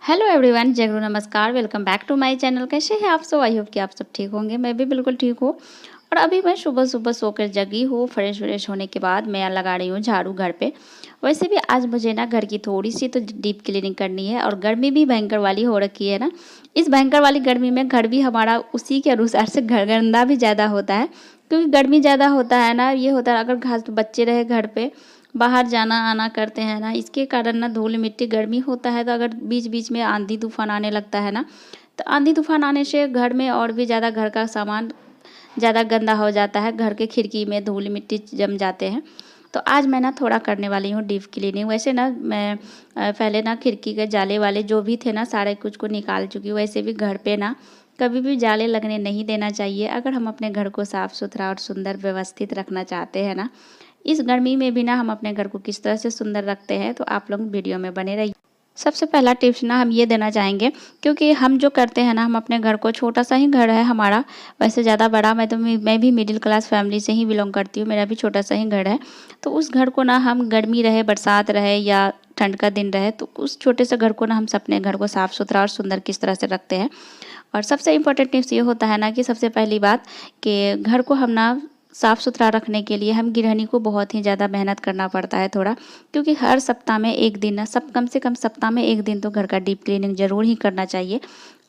Hello everyone, जय गुरु नमस्कार। Welcome back to my channel. कैसे हैं आप सब? आई होप कि आप सब ठीक होंगे। मैं भी बिल्कुल ठीक हूँ। और अभी मैं सुबह सुबह सोकर जगी हूँ। फ्रेश होने के बाद मैं लगा रही हूँ झाड़ू घर पे। वैसे भी आज मुझे ना घर की थोड़ी सी तो डीप क्लीनिंग करनी है। और गर्मी भी भयंकर वाली हो रखी है ना। इस भयंकर वाली गर्मी में घर भी हमारा उसी के अनुसार से घर गंदा भी ज़्यादा होता है। क्योंकि गर्मी ज़्यादा होता है ना, ये होता है अगर घास बच्चे रहे घर पे, बाहर जाना आना करते हैं ना, इसके कारण ना धूल मिट्टी गर्मी होता है। तो अगर बीच बीच में आंधी तूफान आने लगता है ना, तो आंधी तूफान आने से घर में और भी ज़्यादा घर का सामान ज़्यादा गंदा हो जाता है। घर के खिड़की में धूल मिट्टी जम जाते हैं। तो आज मैं ना थोड़ा करने वाली हूँ डीप क्लीनिंग। वैसे ना मैं पहले ना खिड़की के जाले वाले जो भी थे ना, सारे कुछ को निकाल चुकी हूँ। वैसे भी घर पे ना कभी भी जाले लगने नहीं देना चाहिए। अगर हम अपने घर को साफ़ सुथरा और सुंदर व्यवस्थित रखना चाहते हैं ना, इस गर्मी में भी ना हम अपने घर को किस तरह से सुंदर रखते हैं, तो आप लोग वीडियो में बने रहिए। सबसे पहला टिप्स ना हम ये देना चाहेंगे, क्योंकि हम जो करते हैं ना, हम अपने घर को, छोटा सा ही घर है हमारा, वैसे ज़्यादा बड़ा, मैं भी मिडिल क्लास फैमिली से ही बिलोंग करती हूँ। मेरा भी छोटा सा ही घर है। तो उस घर को ना हम, गर्मी रहे, बरसात रहे या ठंड का दिन रहे, तो उस छोटे से घर को ना हम अपने घर को साफ़ सुथरा और सुंदर किस तरह से रखते हैं। और सबसे इम्पोर्टेंट टिप्स ये होता है ना कि सबसे पहली बात कि घर को हम ना साफ़ सुथरा रखने के लिए हम गृहिणी को बहुत ही ज़्यादा मेहनत करना पड़ता है थोड़ा। क्योंकि हर सप्ताह में एक दिन ना, सब कम से कम सप्ताह में एक दिन तो घर का डीप क्लीनिंग ज़रूर ही करना चाहिए।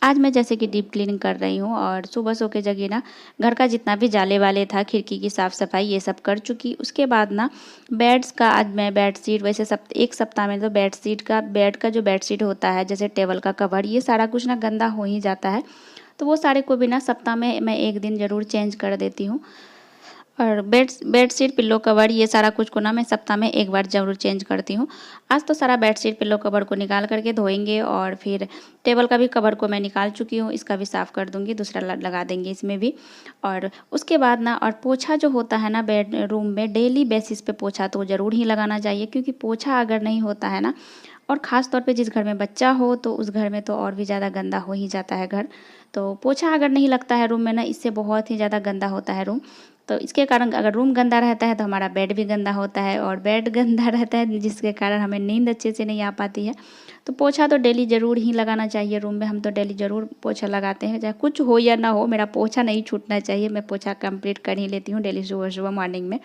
आज मैं जैसे कि डीप क्लीनिंग कर रही हूँ और सुबह सो के जगी ना, घर का जितना भी जाले वाले था, खिड़की की साफ़ सफाई ये सब कर चुकी। उसके बाद ना बेड्स का, आज मैं बेड शीट, वैसे एक सप्ताह में तो बेड का जो बेड शीट होता है, जैसे टेबल का कवर, ये सारा कुछ ना गंदा हो ही जाता है। तो वो सारे को भी ना सप्ताह में मैं एक दिन ज़रूर चेंज कर देती हूँ। और बेडशीट पिल्लो कवर ये सारा कुछ को ना मैं सप्ताह में एक बार ज़रूर चेंज करती हूँ। आज तो सारा बेडशीट पिल्लो कवर को निकाल करके धोएंगे। और फिर टेबल का भी कवर को मैं निकाल चुकी हूँ, इसका भी साफ़ कर दूँगी, दूसरा लगा देंगे इसमें भी। और उसके बाद ना, और पोछा जो होता है ना बेड रूम में, डेली बेसिस पे पोछा तो ज़रूर ही लगाना चाहिए। क्योंकि पोछा अगर नहीं होता है ना, और ख़ास तौर पे जिस घर में बच्चा हो, तो उस घर में तो और भी ज़्यादा गंदा हो ही जाता है घर। तो पोछा अगर नहीं लगता है रूम में ना, इससे बहुत ही ज़्यादा गंदा होता है रूम। तो इसके कारण अगर रूम गंदा रहता है तो हमारा बेड भी गंदा होता है, और बेड गंदा रहता है जिसके कारण हमें नींद अच्छे से नहीं आ पाती है। तो पोछा तो डेली ज़रूर ही लगाना चाहिए रूम में। हम तो डेली ज़रूर पोछा लगाते हैं, चाहे कुछ हो या ना हो, मेरा पोछा नहीं छूटना चाहिए। मैं पोछा कंप्लीट कर ही लेती हूँ डेली, सुबह सुबह मॉर्निंग में।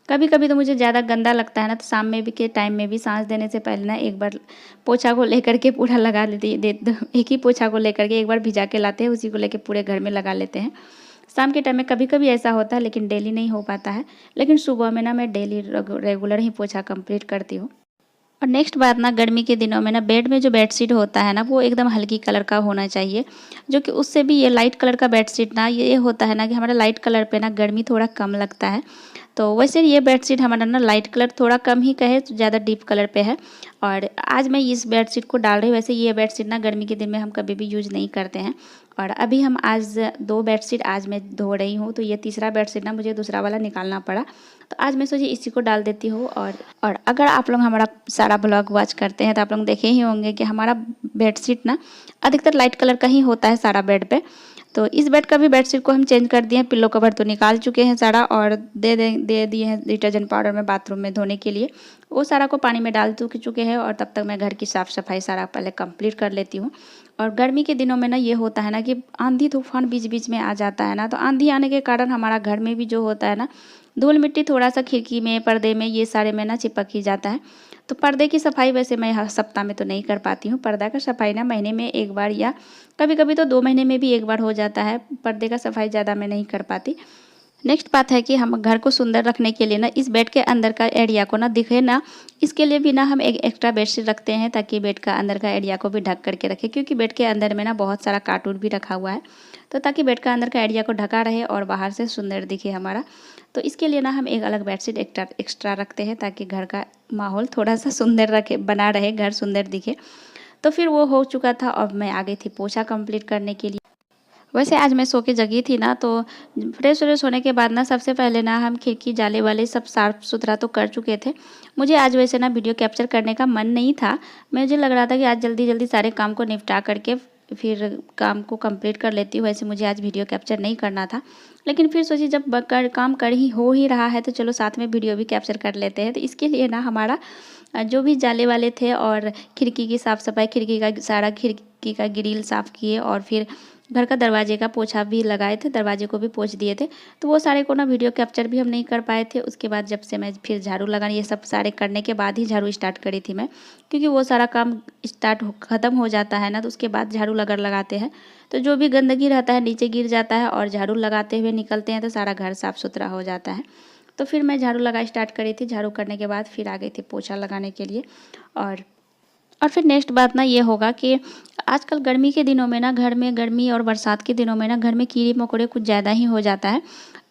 कभी कभी तो मुझे ज़्यादा गंदा लगता है ना, तो शाम में भी के टाइम में भी सांस देने से पहले ना एक बार पोछा को लेकर के पूरा लगा लेती एक ही पोछा को लेकर के एक बार भिजा के लाते हैं, उसी को लेकर पूरे घर में लगा लेते हैं। शाम के टाइम में कभी कभी ऐसा होता है, लेकिन डेली नहीं हो पाता है। लेकिन सुबह में ना मैं डेली रेगुलर ही पोछा कंप्लीट करती हूँ। और नेक्स्ट बात ना, गर्मी के दिनों में ना बेड में जो बेडशीट होता है ना, वो एकदम हल्की कलर का होना चाहिए। जो कि उससे भी, ये लाइट कलर का बेडशीट ना, ये होता है ना कि हमारा लाइट कलर पे ना गर्मी थोड़ा कम लगता है। तो वैसे ये बेडशीट हमारा ना लाइट कलर थोड़ा कम ही कहे, ज़्यादा डीप कलर पे है। और आज मैं इस बेडशीट को डाल रही हूँ। वैसे ये बेडशीट ना गर्मी के दिन में हम कभी भी यूज़ नहीं करते हैं। और अभी हम आज 2 बेडशीट आज मैं धो रही हूँ, तो ये तीसरा बेडशीट ना मुझे दूसरा वाला निकालना पड़ा। तो आज मैं सोची इसी को डाल देती हूँ। और अगर आप लोग हमारा सारा ब्लॉग वॉच करते हैं तो आप लोग देखे ही होंगे कि हमारा बेडशीट ना अधिकतर लाइट कलर का ही होता है सारा बेड पे। तो इस बेड का भी बेडशीट को हम चेंज कर दिए हैं। पिल्लो कवर तो निकाल चुके हैं सारा, और दे दिए हैं डिटर्जेंट पाउडर में बाथरूम में धोने के लिए। वो सारा को पानी में डाल चुके हैं। और तब तक मैं घर की साफ़ सफाई सारा पहले कंप्लीट कर लेती हूँ। और गर्मी के दिनों में ना ये होता है ना कि आंधी तूफान बीच बीच में आ जाता है ना, तो आंधी आने के कारण हमारा घर में भी जो होता है ना, धूल मिट्टी थोड़ा सा खिड़की में, पर्दे में, ये सारे में ना चिपक ही जाता है। तो पर्दे की सफाई वैसे मैं हर सप्ताह में तो नहीं कर पाती हूँ। पर्दा का सफाई ना महीने में एक बार, या कभी कभी तो 2 महीने में भी एक बार हो जाता है। पर्दे का सफाई ज़्यादा मैं नहीं कर पाती। नेक्स्ट बात है कि हम घर को सुंदर रखने के लिए ना, इस बेड के अंदर का एरिया को ना दिखे ना, इसके लिए भी ना हम एक एक्स्ट्रा बेडशीट रखते हैं, ताकि बेड का अंदर का एरिया को भी ढक करके रखें। क्योंकि बेड के अंदर में ना बहुत सारा कार्टून भी रखा हुआ है, तो ताकि बेड का अंदर का एरिया को ढका रहे और बाहर से सुंदर दिखे हमारा। तो इसके लिए ना हम एक अलग बेडशीट एक्स्ट्रा रखते हैं, ताकि घर का माहौल थोड़ा सा सुंदर रखे, बना रहे, घर सुंदर दिखे। तो फिर वो हो चुका था। अब मैं आ गई थी पोछा कंप्लीट करने के लिए। वैसे आज मैं सो के जगी थी ना, तो फ्रेश होने के बाद ना सबसे पहले ना हम खिड़की जाले वाले सब साफ़ सुथरा तो कर चुके थे। मुझे आज वैसे ना वीडियो कैप्चर करने का मन नहीं था। मुझे लग रहा था कि आज जल्दी जल्दी सारे काम को निपटा करके फिर काम को कंप्लीट कर लेती हूँ। वैसे मुझे आज वीडियो कैप्चर नहीं करना था, लेकिन फिर सोची जब काम कर ही हो ही रहा है, तो चलो साथ में वीडियो भी कैप्चर कर लेते हैं। तो इसके लिए ना हमारा जो भी जाले वाले थे और खिड़की की साफ़ सफाई, खिड़की का सारा खिड़की का ग्रिल साफ़ किए और फिर घर का दरवाजे का पोछा भी लगाए थे, दरवाजे को भी पोंछ दिए थे। तो वो सारे को ना वीडियो कैप्चर भी हम नहीं कर पाए थे। उसके बाद जब से मैं फिर झाड़ू लगाना, ये सब सारे करने के बाद ही झाड़ू स्टार्ट करी थी मैं, क्योंकि वो सारा काम ख़त्म हो जाता है ना, तो उसके बाद झाड़ू लगाते हैं तो जो भी गंदगी रहता है नीचे गिर जाता है और झाड़ू लगाते हुए निकलते हैं तो सारा घर साफ़ सुथरा हो जाता है। तो फिर मैं झाड़ू लगा स्टार्ट करी थी। झाड़ू करने के बाद फिर आ गई थी पोछा लगाने के लिए। और फिर नेक्स्ट बात ना ये होगा कि आजकल गर्मी के दिनों में ना घर में, गर्मी और बरसात के दिनों में ना घर में कीड़े मकोड़े कुछ ज़्यादा ही हो जाता है।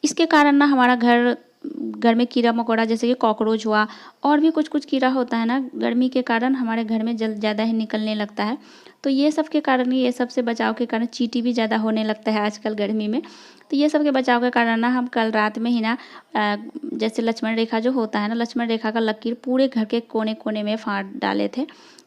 इसके कारण ना हमारा घर में कीड़ा मकोड़ा जैसे कि कॉकरोच हुआ और भी कुछ कुछ कीड़ा होता है ना, गर्मी के कारण हमारे घर में जल्द ज़्यादा ही निकलने लगता है। तो ये सब के कारण, ये सब से बचाव के कारण चींटी भी ज़्यादा होने लगता है आजकल गर्मी में। तो ये सब के बचाव के कारण ना हम कल रात में ही ना जैसे लक्ष्मण रेखा जो होता है ना, लक्ष्मण रेखा का लकीर पूरे घर के कोने कोने में फाड़ डाले थे,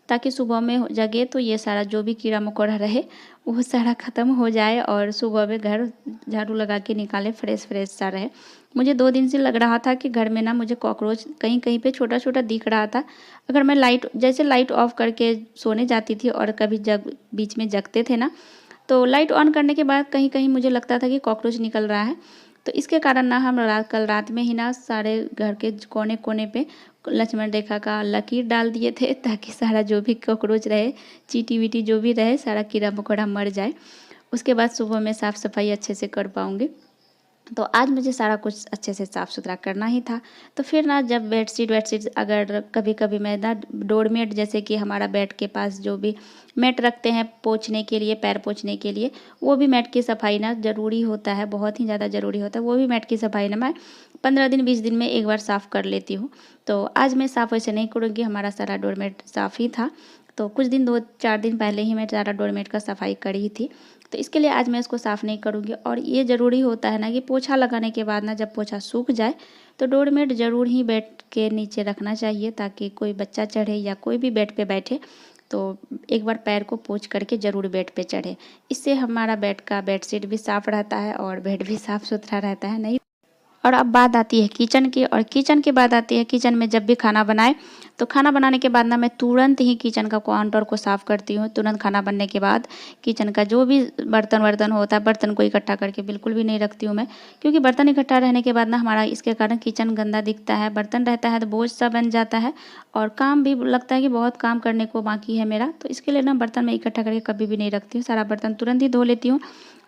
ताकि सुबह में जगे तो ये सारा जो भी कीड़ा मकोड़ा रहे वो सारा ख़त्म हो जाए और सुबह में घर झाड़ू लगा के निकाले फ्रेश फ्रेश सा रहे। मुझे 2 दिन से लग रहा था कि घर में ना मुझे कॉकरोच कहीं कहीं पे छोटा छोटा दिख रहा था। अगर मैं लाइट ऑफ करके सोने जाती थी और कभी जब बीच में जगते थे ना, तो लाइट ऑन करने के बाद कहीं कहीं मुझे लगता था कि कॉकरोच निकल रहा है। तो इसके कारण ना हम कल रात में ही ना सारे घर के कोने कोने पे लक्ष्मण रेखा का लकीर डाल दिए थे, ताकि सारा जो भी कॉकरोच रहे, चींटी वीटी जो भी रहे, सारा कीड़ा मकोड़ा मर जाए। उसके बाद सुबह में साफ़ सफाई अच्छे से कर पाऊँगी। तो आज मुझे सारा कुछ अच्छे से साफ़ सुथरा करना ही था। तो फिर ना जब बेडशीट अगर कभी कभी मैं ना डोरमेट, जैसे कि हमारा बेड के पास जो भी मैट रखते हैं पोंछने के लिए, पैर पोंछने के लिए, वो भी मैट की सफाई ना ज़रूरी होता है, बहुत ही ज़्यादा ज़रूरी होता है। वो भी मैट की सफाई ना मैं 15 दिन 20 दिन में एक बार साफ़ कर लेती हूँ। तो आज मैं साफ़ वैसे नहीं करूँगी, हमारा सारा डोरमेट साफ़ ही था। तो कुछ दिन 2-4 दिन पहले ही मैं सारा डोरमेट का सफाई करी थी। तो इसके लिए आज मैं इसको साफ़ नहीं करूँगी। और ये ज़रूरी होता है ना कि पोछा लगाने के बाद ना जब पोछा सूख जाए तो डोरमेट ज़रूर ही बेड के नीचे रखना चाहिए, ताकि कोई बच्चा चढ़े या कोई भी बेड पे बैठे तो एक बार पैर को पोंछ करके ज़रूर बेड पे चढ़े। इससे हमारा बेड का बेडशीट भी साफ़ रहता है और बेड भी साफ़ सुथरा रहता है। नहीं, और अब बात आती है किचन की, और किचन की बात आती है किचन में जब भी खाना बनाए तो खाना बनाने के बाद ना मैं तुरंत ही किचन का काउंटर को साफ़ करती हूँ। तुरंत खाना बनने के बाद किचन का जो भी बर्तन वर्तन होता है, बर्तन को इकट्ठा करके बिल्कुल भी नहीं रखती हूँ मैं, क्योंकि बर्तन इकट्ठा रहने के बाद ना हमारा इसके कारण किचन गंदा दिखता है। बर्तन रहता है तो बोझ सा बन जाता है और काम भी लगता है कि बहुत काम करने को बाकी है मेरा। तो इसके लिए ना बर्तन मैं इकट्ठा करके कभी भी नहीं रखती हूँ, सारा बर्तन तुरंत ही धो लेती हूँ।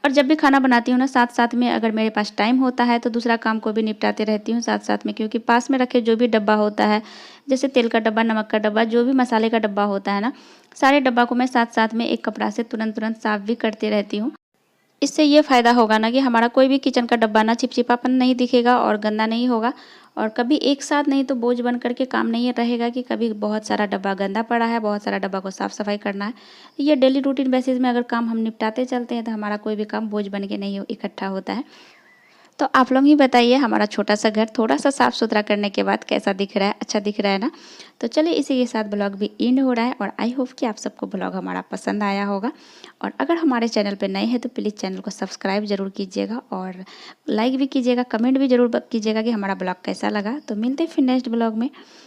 और जब भी खाना बनाती हूँ ना, साथ साथ में अगर मेरे पास टाइम होता है तो दूसरा काम को भी निपटाते रहती हूँ साथ साथ में, क्योंकि पास में रखे जो भी डब्बा होता है, जैसे तेल का डब्बा, नमक का डब्बा, जो भी मसाले का डब्बा होता है ना, सारे डब्बा को मैं साथ साथ में एक कपड़ा से तुरंत तुरंत साफ भी करते रहती हूँ। इससे ये फ़ायदा होगा ना कि हमारा कोई भी किचन का डब्बा ना चिपचिपापन नहीं दिखेगा और गंदा नहीं होगा, और कभी एक साथ नहीं तो बोझ बन करके काम नहीं रहेगा कि कभी बहुत सारा डब्बा गंदा पड़ा है, बहुत सारा डब्बा को साफ़ सफाई करना है। ये डेली रूटीन बेसिस में अगर काम हम निपटाते चलते हैं तो हमारा कोई भी काम बोझ बन के नहीं इकट्ठा होता है। तो आप लोग ही बताइए, हमारा छोटा सा घर थोड़ा सा साफ़ सुथरा करने के बाद कैसा दिख रहा है, अच्छा दिख रहा है ना। तो चलिए इसी के साथ ब्लॉग भी एंड हो रहा है, और आई होप कि आप सबको ब्लॉग हमारा पसंद आया होगा। और अगर हमारे चैनल पर नए हैं तो प्लीज़ चैनल को सब्सक्राइब ज़रूर कीजिएगा और लाइक भी कीजिएगा, कमेंट भी ज़रूर कीजिएगा कि हमारा ब्लॉग कैसा लगा। तो मिलते हैं फिर नेक्स्ट ब्लॉग में।